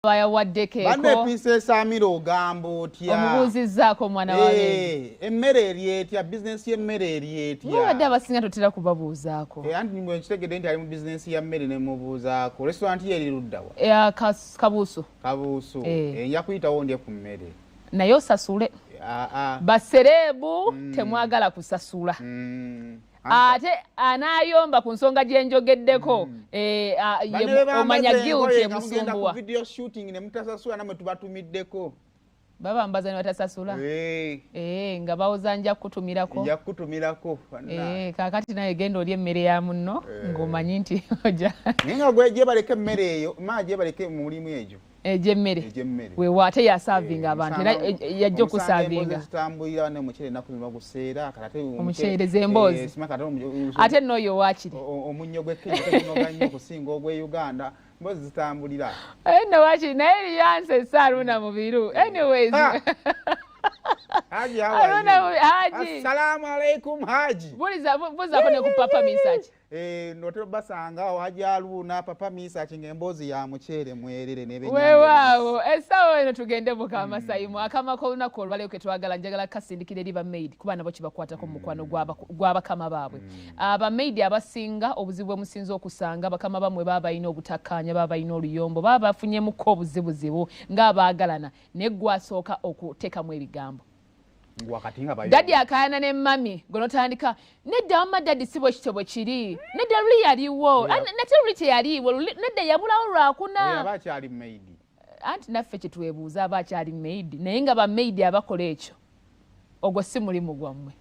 Baya waddekeko. Bande pise samiro gambo tia. Omubuzizzaako mwana wawe. Emmere eryetya business y'emmere eryetya. Mubadde abasinga totera kubabuuzaako. Anti mwe kitegedde nti ali mu business ya mmere ne mubuuzaako. Restaurant ye eri luddawa. Kabuuso. Kabuuso. Nja kuyitawo ndye ku mmere. Naye osasule. Basereebu temwagala kusasula. Ate anayomba ku nsonga gye njogeddeko omanya guilty emusumbuwa. Video shooting ne mutasasula namwe tubatumiddeko. Baba mbaza ne batasasula. Nga bawoza nja kutumirako. Nja kutumirako. Kakati naye genda oli emmere ya munno ng'omanyi nti oja. Ninga gwe gye baleke emmere eyo ma gye baleke mu mulimu egyo. Ejemmere wewe ate ya serving abantu era yajja okusavinga zitambulira ne mukyere nakulima guseera kalate omukyere zembozi ate noyo wakiri omunyo gw'ekenya kunoganya kusinga ogwe Uganda mbozi zitambulira no wakiri naye yanse saruna mubiru anyways Haji Haji assalamu alaikum Haji buza kone ku papa misachi noto basanga Haji aluna papa misachi ng'embozi ya mukyere mwerere nebe wewawo esawo eno tugende Mukama Saimu Akama ko lunako olwale oketwagala njagala kasindikire liba maid kuba nabo kibakwatako mu mukwano gw'abakama baabwe aba maid abasinga obuzibwe musinzo okusanga bakama bamwe baba ino obutakanya baba ino oluyombo baba afunye mu ko buzibuzibu ng'abaagalana ne gwasooka okuteka mu ebigambo Daddy akayana ne mami gonotandika nedda amma daddy sibo kitebo kiri nedda luli yaliwo nate luli teyaliwo nedda yabulawo lwakuna abakyali maid anti naffe kitwebuuza abakyali maid naye nga ba maid abakola ekyo ogwo si mulimu gwammwe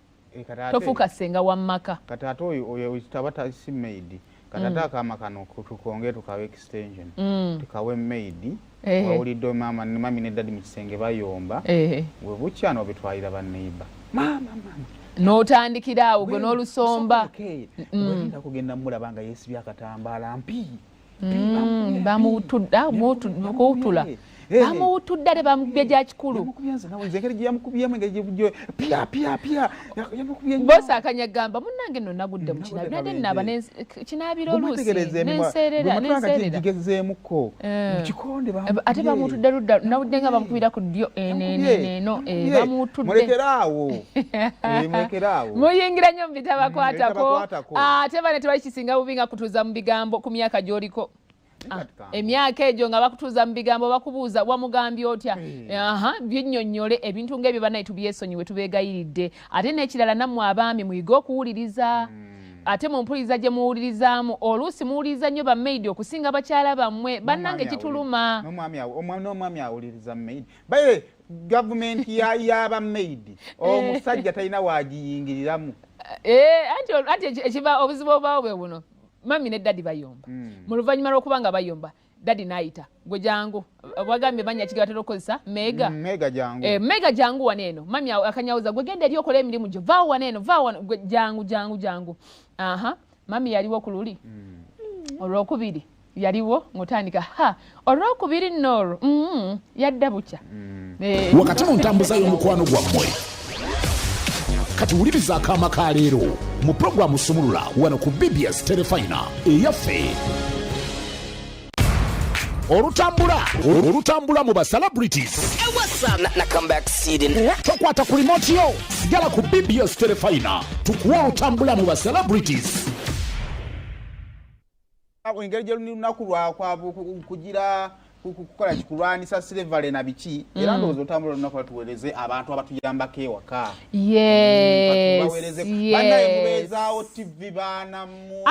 tofuuka senga wammaka kataata oyo tabata si maid katata Akaama kano tukonge tukawe extension tukawe maid wawulidde mama ne daddy mu kisenge bayomba we bukyano bitwalira baneiba mama n'otandikira awo gwe n'olusomba wenda kugenda mulabanga yesibya akatambaala mpi bamuwutudda muwutula bamuwutudde ate bamukubye gya kikulu bosi akanyagamba munnange nno nagudde mu kinaabiro nade nnaaba kinaabiro oluusi nenseerera ate bamuwutudde ludda nawudde nga bamukubira ku ddyo eno bamuwutudde muyingira nnyo mu bitabakwatako ate bane tebali kisinga bubi nga kutuuza mu bigambo ku myaka gy'oliko emyaka egyo nga bakutuuza mu bigambo bakubuuza wamugambye otya byennyonnyole ebintu ng'ebyo banaye tubyesonyiwe tubeegayiridde ate n'ekirala nammwe abaami muyiga okuwuliriza ate mu mpuliriza gye muwulirizaamu oluusi muwuliriza nnyo bamaidi okusinga bakyala bammwe bannange kituluma n'omwami awuliriza maid baye gavumenti y'abamaidi omusajja talina waagiyingiriramu anti ekiba obuzibu obwawo bwe buno mami ne daddy bayomba mu luvannyuma lw'okubanga bayomba daddy n'ayita gwe jangu bwagambye manya kiga batera okukozesa mega jangu wano eno mami akanyawuza gwe genda eri okola emirimu gyo vaawo wano eno vaawo wano gwe jangu mami yaliwo ku luli olwokubiri yaliwo ng'otandika olwokubiri nnoolwo yadda bukya wakati mu ntambuza y'omukwano gwammwe kati wuliriza Akaama ka leero mu programu Sumulula wano ku BBS Telefina eyaffe olutambula mu ba celebrities tokwata ku remote yo sigala ku BBS Telefina tukuwa olutambula mu ba celebrities engeri gye lunaku lwakwavu kugira kukola kikulwanisa silevale na biki era ndowooza otambula lunaku tuweereze abantu abatuyambako ewaka yes baweereze bannaye mubeezaawo TV baana mmwe